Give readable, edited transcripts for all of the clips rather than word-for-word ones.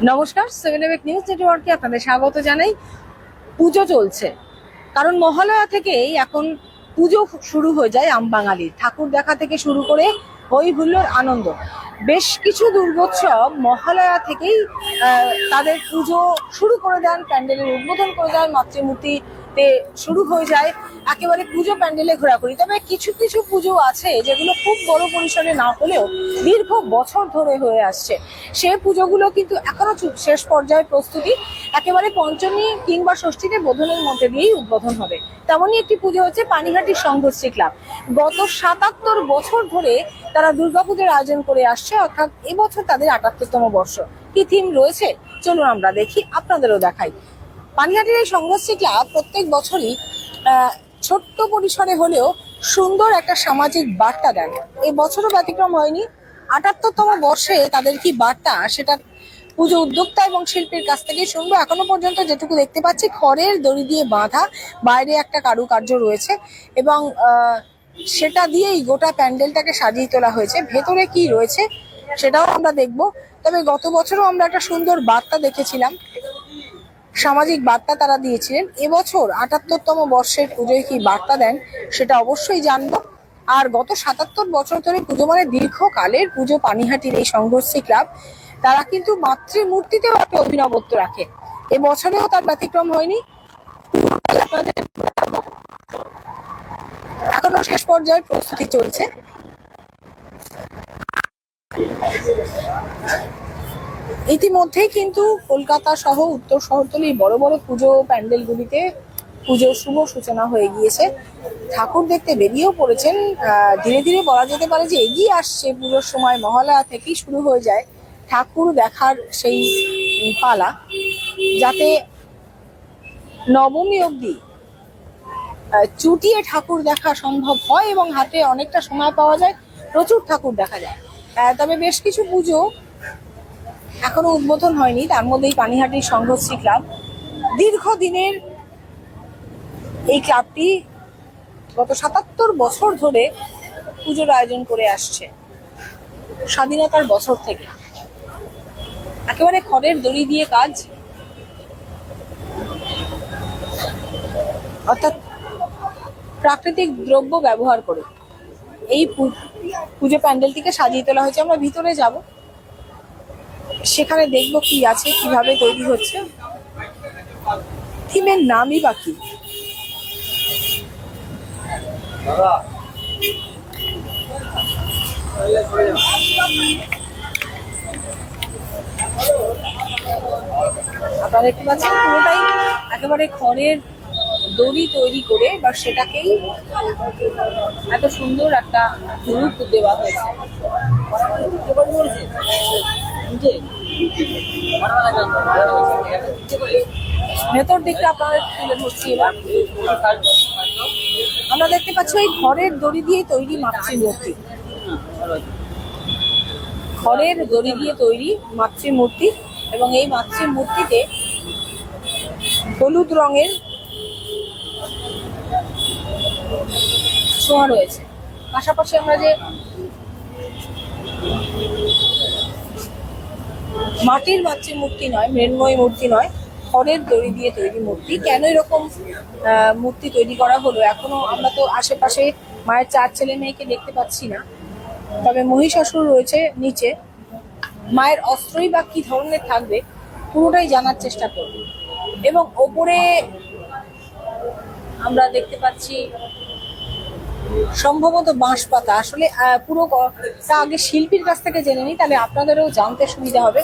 নমস্কার, 7 নিউজ নেটওয়ার্কে আপনাদের স্বাগত জানাই। পুজো চলছে, কারণ মহালয়া থেকেই এখন পুজো শুরু হয়ে যায় আমবাঙালির। ঠাকুর দেখা থেকে শুরু করে হই হুল্লোড় আনন্দ। বেশ কিছু দুর্গোৎসব মহালয়া থেকেই তাদের পুজো শুরু করে দেন, প্যান্ডেলের উদ্বোধন করে দেন, মাতৃমূর্তিতে শুরু হয়ে যায় একেবারে পুজো প্যান্ডেলে ঘোরাঘুরি। তবে কিছু কিছু পুজো আছে যেগুলো খুব বড় পরিসরে না হলেও দীর্ঘ বছর ধরে হয়ে আসছে। সে পুজোগুলো কিন্তু এখনো শেষ পর্যায়ে প্রস্তুতি, একেবারে পঞ্চমী কিংবা ষষ্ঠীতে বোধনের মধ্যে দিয়েই উদ্বোধন হবে। তেমনই একটি পুজো হচ্ছে পানিহাটির সংঘশ্রী ক্লাব। গত ৭৭ বছর ধরে তারা দুর্গাপুজোর আয়োজন করে আসছে, অর্থাৎ এবছর তাদের ৭৮তম বর্ষ। কি থিম রয়েছে চলুন আমরা দেখি, আপনাদেরও দেখাই। পানিহাটির এই সংঘশ্রী ক্লাব প্রত্যেক বছরই ছোট্ট পরিসরে হলেও সুন্দর একটা সামাজিক বার্তা দেন। এই বছরও ব্যতিক্রম হয়নি। ৭৮তম বর্ষে তাদের কি বার্তা, সেটা পুজো উদ্যোক্তা এবং শিল্পীর কাছ থেকে শুনবো। এখনো পর্যন্ত যেটুকু দেখতে পাচ্ছি, খড়ের দড়ি দিয়ে বাঁধা, বাইরে একটা কারুকার্য রয়েছে এবং সেটা দিয়েই গোটা প্যান্ডেলটাকে সাজিয়ে তোলা হয়েছে। ভেতরে কি রয়েছে সেটাও আমরা দেখবো। তবে গত বছরও আমরা একটা সুন্দর বার্তা দেখেছিলাম, সামাজিক বার্তা তারা দিয়েছিলেন। এবছর ৭৮তম বর্ষের পুজোয় কি বার্তা দেন সেটা অবশ্যই জানবো। আর গত ৭৭ বছর ধরে পুজো মানে দীর্ঘকালের পুজো পানিহাটির এই সংঘশ্রী ক্লাব, তারা কিন্তু মাতৃমূর্তিতেও একটা অভিনবত্ব রাখে। এবছরেও তার ব্যতিক্রম হয়নি। এখনো শেষ পর্যায়ে প্রস্তুতি চলছে। ইতিমধ্যেই কিন্তু কলকাতা সহ উত্তর শহরতলির বড় বড় পুজো প্যান্ডেলগুলিতে পুজোর শুভ সূচনা হয়ে গিয়েছে। ঠাকুর দেখতে বেরিয়েও পড়েছেন। ধীরে ধীরে বলা যেতে পারে যে এগিয়ে আসছে পুজোর সময়। মহালয়া থেকেই শুরু হয়ে যায় ঠাকুর দেখার সেই পালা, যাতে নবমী অবধি চুটিয়ে ঠাকুর দেখা সম্ভব হয় এবং হাতে অনেকটা সময় পাওয়া যায়, প্রচুর ঠাকুর দেখা যায়। তবে বেশ কিছু পুজো এখনো উদ্বোধন হয়নি, তার মধ্যেই পানিহাটির সংঘশ্রী ক্লাব। দীর্ঘদিনের এই ক্লাবটি গত ৭৭ বছর ধরে পুজোর আয়োজন করে আসছে, স্বাধীনতার বছর থেকে। একেবারে খড়ের দড়ি দিয়ে কাজ, অর্থাৎ প্রাকৃতিক দ্রব্য ব্যবহার করে এই পুজো প্যান্ডেলটিকে সাজিয়ে তোলা হয়েছে। আমরা ভিতরে যাব, সেখানে দেখবো কি আছে, কিভাবে তৈরি হচ্ছে, থিমের নামই বা কি। আপনারা দেখতে পাচ্ছেন পুরোটাই একেবারে খড়ের দড়ি তৈরি করে, বা সেটাকেই এত সুন্দর একটা রূপ দেওয়া হয়েছে। ভেতর দিকটা আপনাদের তুলে ধরছি এবার। আমরা দেখতে পাচ্ছি এই খড়ের দড়ি দিয়ে তৈরি মাতৃমূর্তি, খড়ের দড়ি দিয়ে তৈরি মাতৃমূর্তি, এবং এই মাতৃমূর্তিতে হলুদ রঙের ছোঁয়া রয়েছে। পাশাপাশি আমরা যে মাটির মাতৃমূর্তি নয়, মৃন্ময়ী মূর্তি নয়, খড়ের দড়ি দিয়ে তৈরি মূর্তি। কেন এরকম মূর্তি তৈরি করা হলো, এখনো আমরা তো আশেপাশে মায়ের 4 ছেলে মেয়েকে দেখতে পাচ্ছি না। তবে মহিষাসুর রয়েছে নিচে, মায়ের অস্ত্রই বা কি ধরনের থাকবে পুরোটাই জানার চেষ্টা করব। এবং ওপরে আমরা দেখতে পাচ্ছি সম্ভবত বাঁশ পাতা। আসলে পুরো তা আগে শিল্পীর কাছ থেকে জেনে নিই, তাহলে আপনাদেরও জানতে সুবিধা হবে।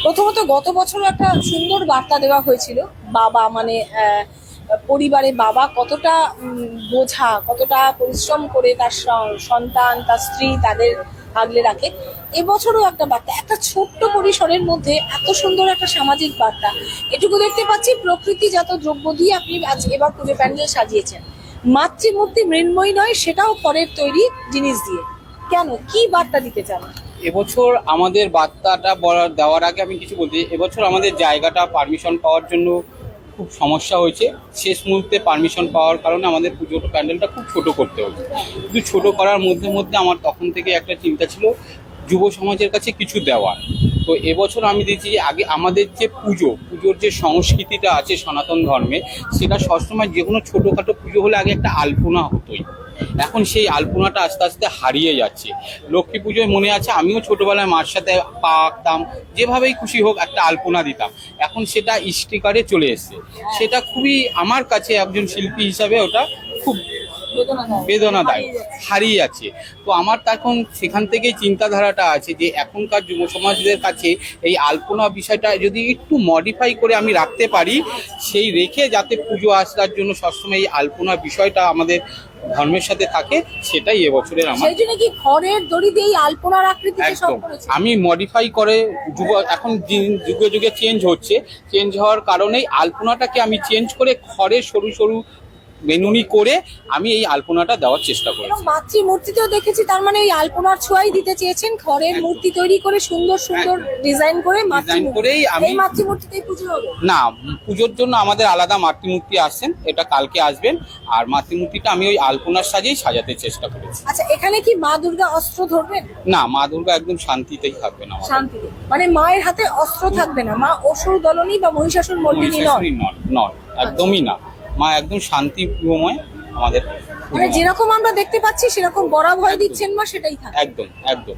প্রথমত গত বছর একটা সুন্দর বার্তা দেওয়া হয়েছিল। বাবা মানে পরিবারে বাবা কতটা বোঝা, কতটা পরিশ্রম করে তার সন্তান, তার স্ত্রী তাদের আগলে রাখে। এবছরও একটা বার্তা, একটা ছোট্ট পরিসরের মধ্যে এত সুন্দর একটা সামাজিক বার্তা। এটুকু দেখতে পাচ্ছি প্রকৃতিজাত দ্রব্য দিয়ে আপনি আজ এবার পুজো প্যান্ডেল সাজিয়েছেন। মাতৃমূর্তি মৃন্ময়ী নয়, সেটাও খড়ের তৈরি জিনিস দিয়ে। কেন, কি বার্তা দিতে চান? এবছর আমাদের বার্তাটা দেওয়ার আগে আমি কিছু বলতে, এবছর আমাদের জায়গাটা পারমিশন পাওয়ার জন্য খুব সমস্যা হয়েছে। শেষ মুহূর্তে পারমিশন পাওয়ার কারণে আমাদের পুজোটা প্যান্ডেলটা খুব ছোট করতে হয়েছে। কিন্তু ছোট করার মধ্যে মধ্যে আমার তখন থেকে একটা চিন্তা ছিল যুব সমাজের কাছে কিছু দেওয়ার। তো এবছর আমি দেখছি যে আগে আমাদের যে পুজোর যে সংস্কৃতিটা আছে সনাতন ধর্মে, সেটা সবসময় যে কোনো ছোটোখাটো পুজো হলে আগে একটা আলপনা হতোই। এখন সেই আলপনাটা আস্তে আস্তে হারিয়ে যাচ্ছে। লক্ষ্মী পুজোয় মনে আছে আমিও ছোটবেলায় মার সাথে পা আঁকতাম, যেভাবেই খুশি হোক একটা আলপনা দিতাম। এখন সেটা স্টিকারে চলে এসেছে। সেটা খুবই আমার কাছে একজন শিল্পী হিসাবে ওটা খুব বেদনাদায়ক, হারিয়ে যাচ্ছে। তো আমার তখন সেখান থেকেই চিন্তাধারাটা আছে যে এখনকার যুব সমাজদের কাছে এই আলপনা বিষয়টা যদি একটু মডিফাই করে আমি রাখতে পারি, সেই রেখে যাতে পুজো আসার জন্য সবসময় এই আলপনা বিষয়টা আমাদের ধর্মের সাথে থাকে, সেটাই এবছরের আমার। সেই জন্য কি খড়ের দড়ি দিয়ে আলপনার আকৃতিতে সব করেছে? আমি মডিফাই করে এখন যুগে যুগে চেঞ্জ হওয়ার কারণেই আলপনাটাকে আমি চেঞ্জ করে খড়ের সরু সরু বেনুনি করে আমি এই আলপনাটা দেওয়ার চেষ্টা করেছি। মাতৃ মূর্তিতেও দেখেছি, তার মানে এই আলপনার ছোঁয়াই দিতে চেয়েছেন। খড়ের মূর্তি তৈরি করে সুন্দর সুন্দর ডিজাইন করেই আমি মাতৃমূর্তিতেই পুজো হবে না। পুজোর জন্য আমাদের আলাদা মাতৃমূর্তি আসছেন, এটা কালকে আসবেন। আর মাতৃমূর্তিটা আমি ওই আলপনার সাজাতে চেষ্টা করেছি। আচ্ছা, এখানে কি মা দুর্গা অস্ত্র ধরবেন? না, মা দুর্গা একদম শান্তিতেই থাকবেন। শান্তিতে মানে মায়ের হাতে অস্ত্র থাকবে না? মা অসুর দলনী বা মহিষাসুর মর্দিনী নন, একদমই না। মা একদম শান্তি প্রিয়ময় আমাদের। মানে যেরকম আমরা দেখতে পাচ্ছি সেরকম বড় ভয় দিচ্ছেন মা, সেটাই থাকবে। একদম।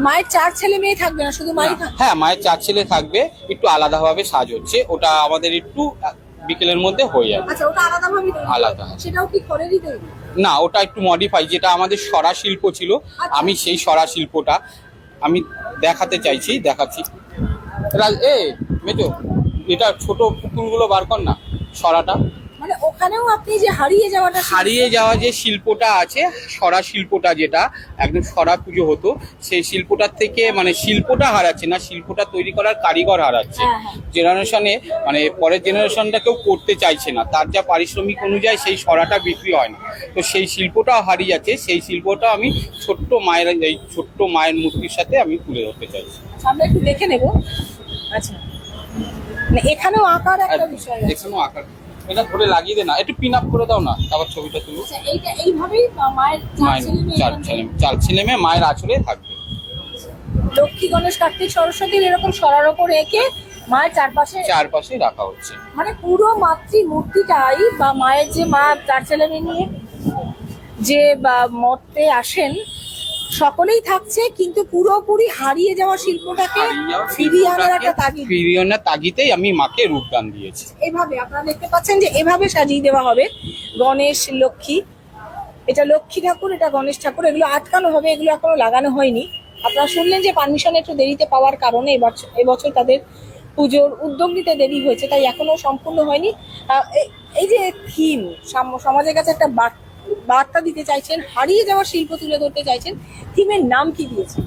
মায়ের 4 ছেলে মেয়ে থাকবে না, শুধু মাই থাকবে? হ্যাঁ, মায়ের 4 ছেলে থাকবে, একটু আলাদাভাবে সাজ হচ্ছে। ওটা আমাদের একটু বিকেলের মধ্যে হয়ে যাবে। আচ্ছা, ওটা আলাদাভাবে আলাদা। সেটাও কি খড়েরই তৈরি? না, ওটা একটু মডিফাই। যেটা আমাদের সরা শিল্প ছিল, আমি সেই সরা শিল্পটা আমি দেখাচ্ছি। মেজো, এটা ছোট পুতুলগুলো বার কর না, সরাটা। মানে ওখানেও আপনি যে হারিয়ে যাওয়া যে শিল্পটা আছে, সরা শিল্পটা, যেটা একদম সরা পুজো হতো, সেই শিল্পটার থেকে মানে শিল্পটা হারাচ্ছে না, শিল্পটা তৈরি করার কারিগর হারাচ্ছে। জেনারেশনে মানে পরের জেনারেশনটা কেউ করতে চাইছে না, তার যা পারিশ্রমিক অনুযায়ী সেই সরাটা বিক্রি হয় না। তো সেই শিল্পটাও হারিয়ে যাচ্ছে। সেই শিল্পটা আমি ছোট্ট মায়ের মূর্তির সাথে আমি তুলে ধরতে চাইছি। আমরা একটু দেখে নেব। আচ্ছা, মানে এখানেও আকার একটা বিষয় আছে। এখানেও আকার। এটা ধরে লাগিয়ে দে না, একটু পিন আপ করে দাও না, তারপর ছবিটা তুলো। এইটা এইভাবেই মায়ের 4 ছেলে মেয়ে মায়ের আঁচলে থাকবে। লক্ষ্মী, গণেশ, কার্তিক, সরস্বতীর এরকম সরার ওপর এঁকে মায়ের চারপাশে রাখা হচ্ছে। মানে পুরো মাতৃ মূর্তিটাই বা মায়ের যে মা 4 ছেলে মেয়ে নিয়ে যে মর্তে আসেন সকলেই থাকছে, কিন্তু পুরোপুরি হারিয়ে যাওয়া শিল্পটাকে ফিরিয়ে আনার একটা তাগিদেই আমি মাকে রূপদান দিয়েছি। এভাবে আপনারা দেখতে পাচ্ছেন যে এভাবে সাজিয়ে দেওয়া হবে গণেশ, লক্ষ্মী। এটা লক্ষ্মী ঠাকুর, এটা গণেশ ঠাকুর। এগুলো আটকানো হবে, এগুলো এখনো লাগানো হয়নি। আপনারা শুনলেন যে পারমিশন একটু দেরিতে পাওয়ার কারণে এবছর তাদের পুজোর উদ্যোগ নিতে দেরি হয়েছে, তাই এখনো সম্পূর্ণ হয়নি। এই যে থিম, সমাজের কাছে একটা বার্তা দিতে চাইছেন, হারিয়ে যাওয়া শিল্প তুলে ধরতে চাইছেন, থিমের নাম কি দিয়েছেন?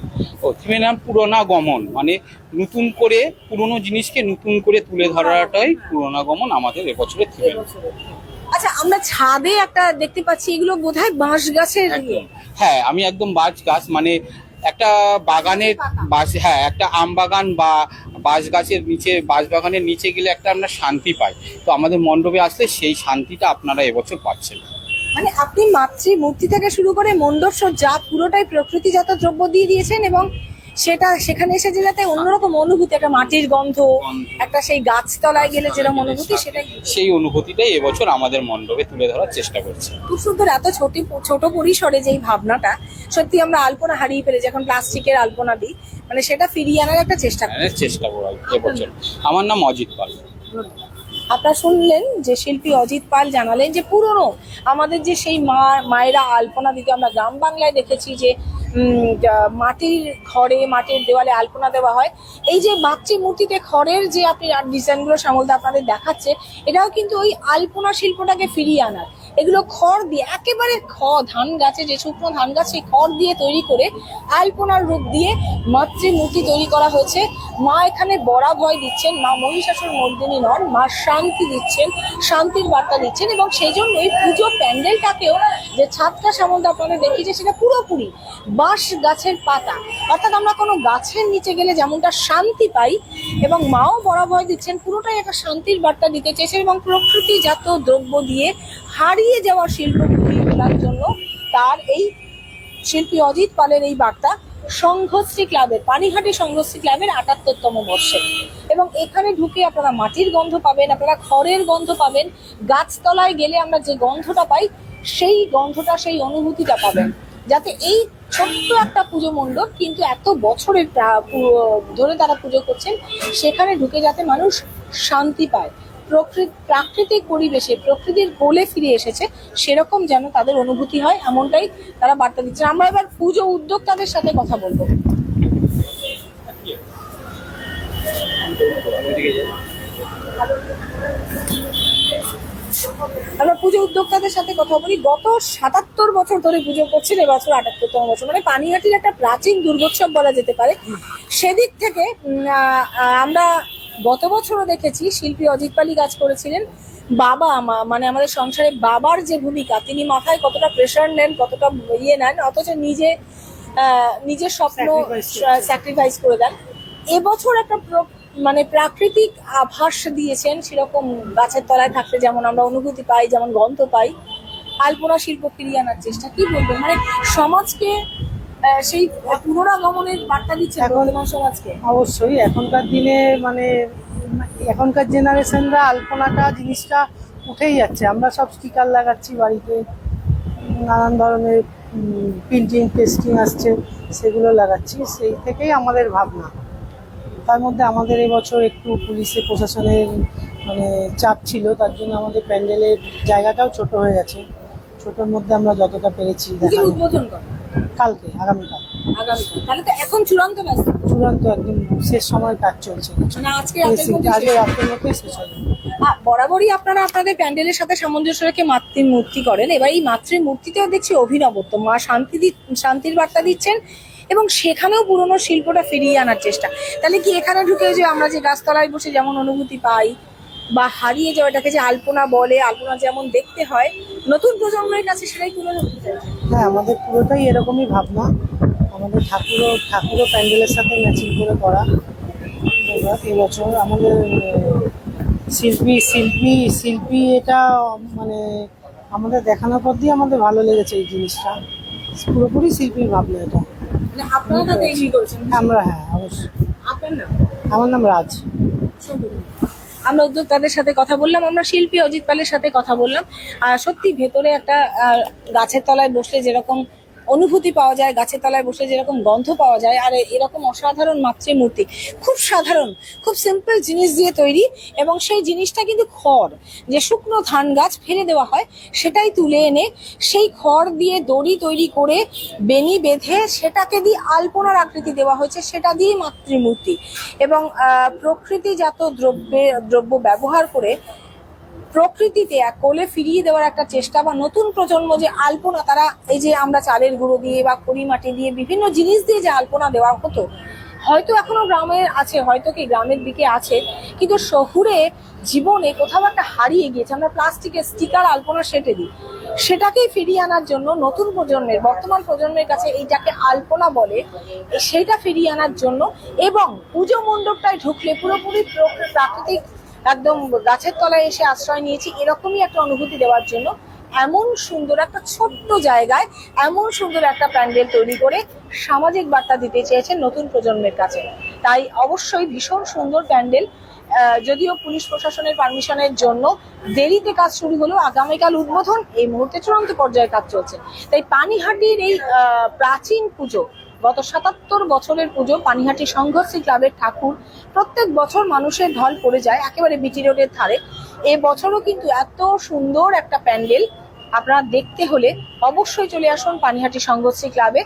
থিমের নাম পুরনাগমন, মানে নতুন করে পুরনো জিনিসকে নতুন করে তুলে ধরাটাই পুরনাগমন আমাদের এবছরের থিম। আচ্ছা, আমরা ছাদে একটা দেখতে পাচ্ছি, এগুলো বোধহয় বাঁশ গাছের। হ্যাঁ, আমি একদম বাঁশ গাছ, মানে একটা বাগানের একটা আম বাগান বা বাঁশ গাছের নিচে, বাঁশ বাগানের নিচে গেলে একটা আমরা শান্তি পাই। তো আমাদের মণ্ডপে আসলে সেই শান্তিটা আপনারা এবছর পাচ্ছেন। মানে আপনি মাতৃ মূর্তি থেকে শুরু করে মণ্ডপ সজ্জা পুরোটাই প্রকৃতিজাত দ্রব্য দিয়ে দিয়েছেন, এবং সেখানে এসে যে যাতে অন্যরকম অনুভূতি, একটা মাটির গন্ধ, একটা সেই গাছতলায় গেলে যেরকম অনুভূতি, সেই অনুভূতিটাই এবছর আমাদের মণ্ডপে তুলে ধরার চেষ্টা করছি। খুব সুন্দর। এত ছোট পরিসরে যে ভাবনাটা, সত্যি আমরা আলপনা হারিয়ে ফেলেছি, এখন প্লাস্টিকের আলপনা দিই, মানে সেটা ফিরিয়ে আনার একটা চেষ্টা করা এবছর। আমার নাম অজিত পাল। আপনারা শুনলেন যে শিল্পী অজিত পাল জানালেন যে পুরনো আমাদের যে সেই মায়েরা আলপনা দিতে আমরা গ্রাম বাংলায় দেখেছি যে মাটির ঘরে, মাটির দেওয়ালে আলপনা দেওয়া হয়। এই যে মাতৃ মূর্তিতে খড়ের যে আপনি ডিজাইনগুলো শ্যামলদা আপনাদের দেখাচ্ছে, এটাও কিন্তু ওই আলপনা শিল্পটাকে ফিরিয়ে আনার। এগুলো খড় দিয়ে একেবারে ধান গাছে যে শুকনো ধান গাছ সেই খড় দিয়ে তৈরি করে আলপনার রূপ দিয়ে মাতৃমূর্তি তৈরি করা হয়েছে। মা এখানে বড়া ভয় দিচ্ছেন, মা মহিষাসুর মর্দিনী নন, মা শান্তি দিচ্ছেন, শান্তির বার্তা দিচ্ছেন। এবং সেই জন্যই পুজো প্যান্ডেলটাকেও যে ছাদটা সামন্ত আপনাদের দেখিয়েছে সেটা পুরোপুরি বাঁশ গাছের পাতা, অর্থাৎ আমরা কোনো গাছের নিচে গেলে যেমনটা শান্তি পাই এবং মাও বড় ভয় দিচ্ছেন, পুরোটাই একটা শান্তির বার্তা দিতে চেয়েছেন। এবং প্রকৃতিজাত দ্রব্য দিয়ে হারিয়ে যাওয়া শিল্প ফুটিয়ে তোলার জন্য তার এই শিল্পী অজিত পালের এই বার্তা সংঘশ্রী ক্লাবের, পানিহাটি সংঘশ্রী ক্লাবের ৭৮তম বর্ষে। এবং এখানে ঢুকে আপনারা মাটির গন্ধ পাবেন, আপনারা খড়ের গন্ধ পাবেন, গাছতলায় গেলে আমরা যে গন্ধটা পাই সেই গন্ধটা, সেই অনুভূতিটা পাবেন। যাতে এই ছোট্ট একটা পুজো মণ্ডপ কিন্তু এত বছরের ধরে তারা পুজো করছেন, সেখানে ঢুকে যাতে মানুষ শান্তি পায়, প্রাকৃতিক পরিবেশে প্রকৃতির কোলে ফিরে এসেছে সেরকম যেন তাদের অনুভূতি হয়, এমনটাই তারা বার্তা দিচ্ছেন। আমরা এবার পুজো উদ্যোক্তাদের সাথে কথা বলবো। আমরা পুজো উদ্যোক্তাদের সাথে কথা বলি। গত ৭৭ বছর ধরে পুজো করছেন, এবছর ৭৮তম বছর, মানে পানিহাটির একটা প্রাচীন দুর্গোৎসব বলা যেতে পারে। সেদিক থেকে আমরা গত বছরও দেখেছি শিল্পী অজিত পালই কাজ করেছিলেন। বাবা মানে আমাদের সংসারে বাবার যে ভূমিকা, তিনি মাথায় কতটা প্রেশার নেন, কতটা নেন, অথচ নিজের স্বপ্ন স্যাক্রিফাইস করে দেন। এবছর একটা মানে প্রাকৃতিক আভাস দিয়েছেন, সেরকম গাছের তলায় থাকতে যেমন আমরা অনুভূতি পাই, যেমন গন্ধ পাই, আলপনা শিল্প ফিরিয়ে আনার চেষ্টা। কি বলবো, মানে সমাজকে সেই পুনরাগমনের বার্তা দিচ্ছে বর্তমান সমাজকে। অবশ্যই এখনকার দিনে মানে এখনকার জেনারেশনরা আলপনাটা জিনিসটা উঠেই যাচ্ছে। আমরা সব স্টিকার লাগাচ্ছি বাড়িতে, নানান ধরনের প্রিন্টিং পেস্টিং আসছে, সেগুলো লাগাচ্ছি। সেই থেকেই আমাদের ভাবনা। তার মধ্যে আমাদের এবছর একটু পুলিশের প্রশাসনের মানে চাপ ছিল, তার জন্য আমাদের প্যান্ডেলের জায়গাটাও ছোট হয়ে গেছে। ছোটোর মধ্যে আমরা যতটা পেরেছি উদ্বোধন করেন কালকে, আগামীকাল। তাহলে তো এখন চূড়ান্ত একদম শেষ সময় কাজ চলছে, মানে আজকে রাতের মধ্যেই শেষ হবে। বরাবরই আপনারা আপনাদের প্যান্ডেলের সাথে সামঞ্জস্য রেখে মাতৃমূর্তি করেন। এবার এই মাতৃমূর্তিতেও দেখছি অভিনবত্ব, মা শান্তির বার্তা দিচ্ছেন এবং সেখানেও পুরনো শিল্পটা ফিরিয়ে আনার চেষ্টা। তাহলে কি এখানে ঢুকে যে আমরা যে গাছতলায় বসে যেমন অনুভূতি পাই বা হারিয়ে যাওয়াটাকে যে আলপনা বলে, আলপনা যেমন দেখতে হয়, নতুন প্রজন্মের কাছে সেটাই তুলে ধরতে চাই। হ্যাঁ, আমাদের পুরোটাই এরকমই ভাবনা। আমাদের ঠাকুরও প্যান্ডেলের সাথে ম্যাচিং করে করা। এবছর আমাদের শিল্পী এটা মানে আমাদের দেখানোর পর দিয়ে আমাদের ভালো লেগেছে এই জিনিসটা। পুরোপুরি শিল্পীর ভাবনা এটা। মানে আপনারা তো তৈরি করেছেন। আমরা, হ্যাঁ অবশ্যই। আপনার নাম? আমার নাম রাজ। আমরা উদ্যোক্তাদের সাথে কথা বললাম, আমরা শিল্পী অজিত পালের সাথে কথা বললাম। সত্যি ভেতরে একটা গাছের তলায় বসলে যেরকম অনুভূতি পাওয়া যায়, গাছের তলায় বসে যেরকম গন্ধ পাওয়া যায়, আর এরকম অসাধারণ মাতৃমূর্তি, খুব সাধারণ, খুব সিম্পল জিনিস দিয়ে তৈরি। এবং সেই জিনিসটা কিন্তু খড়, যে শুকনো ধান গাছ ফেলে দেওয়া হয় সেটাই তুলে এনে সেই খড় দিয়ে দড়ি তৈরি করে বেনি বেঁধে সেটাকে দিয়ে আলপনার আকৃতি দেওয়া হয়েছে, সেটা দিয়ে মাতৃমূর্তি। এবং প্রকৃতিজাত দ্রব্য ব্যবহার করে প্রকৃতিতে এক কোলে ফিরিয়ে দেওয়ার একটা চেষ্টা। বা নতুন প্রজন্ম যে আলপনা, তারা এই যে আমরা চালের গুঁড়ো দিয়ে বা খড়ি মাটি দিয়ে বিভিন্ন জিনিস দিয়ে যে আলপনা দেওয়া হতো, হয়তো এখনো গ্রামে আছে, হয়তো কি গ্রামের দিকে আছে, কিন্তু শহুরে জীবনে কোথাও একটা হারিয়ে গিয়েছে। আমরা প্লাস্টিকের স্টিকার আলপনা সেটে দিই, সেটাকেই ফিরিয়ে আনার জন্য নতুন প্রজন্মের, বর্তমান প্রজন্মের কাছে এইটাকে আলপনা বলে, সেইটা ফিরিয়ে আনার জন্য। এবং পুজো মণ্ডপটায় ঢুকলে পুরোপুরি প্রাকৃতিক একদম গাছের তলায় এসে আশ্রয় নিয়েছি এরকমই একটা অনুভূতি দেওয়ার জন্য এমন সুন্দর একটা ছোট্ট জায়গায় এমন সুন্দর একটা প্যান্ডেল তৈরি করে সামাজিক বার্তা দিতে চেয়েছেন নতুন প্রজন্মের কাছে। তাই অবশ্যই ভীষণ সুন্দর প্যান্ডেল। যদিও পুলিশ প্রশাসনের পারমিশনের জন্য দেরিতে কাজ শুরু হলেও আগামীকাল উদ্বোধন, এই মুহূর্তে চূড়ান্ত পর্যায়ে কাজ চলছে। তাই পানিহাটির এই প্রাচীন পুজো, গত ৭৭ বছরের পুজো, পানিহাটি সংঘর্ষী ক্লাবের ঠাকুর, প্রত্যেক বছর মানুষের ঢল পড়ে যায় একেবারে বিটি রোডের ধারে। এবছরও কিন্তু এত সুন্দর একটা প্যান্ডেল আপনারা দেখতে হলে অবশ্যই চলে আসুন পানিহাটি সংঘর্ষী ক্লাবে।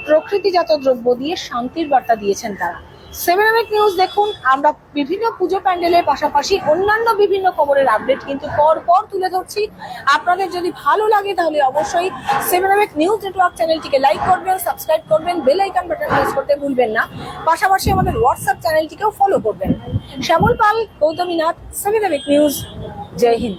প্রকৃতিজাত দ্রব্য দিয়ে শান্তির বার্তা দিয়েছেন তারা। সেভেন নিউজ দেখুন, আমরা বিভিন্ন পুজো প্যান্ডেলের পাশাপাশি অন্যান্য বিভিন্ন খবরের আপডেট কিন্তু পর পর তুলে ধরছি। আপনাদের যদি ভালো লাগে তাহলে অবশ্যই সেভেন নিউজ নেটওয়ার্ক চ্যানেলটিকে লাইক করবেন, সাবস্ক্রাইব করবেন, বেল আইকন বাটন প্রেস করতে ভুলবেন না। পাশাপাশি আমাদের হোয়াটসঅ্যাপ চ্যানেলটিকেও ফলো করবেন। শ্যামল পাল, গৌতমী নাথ, সেভেন নিউজ। জয় হিন্দ।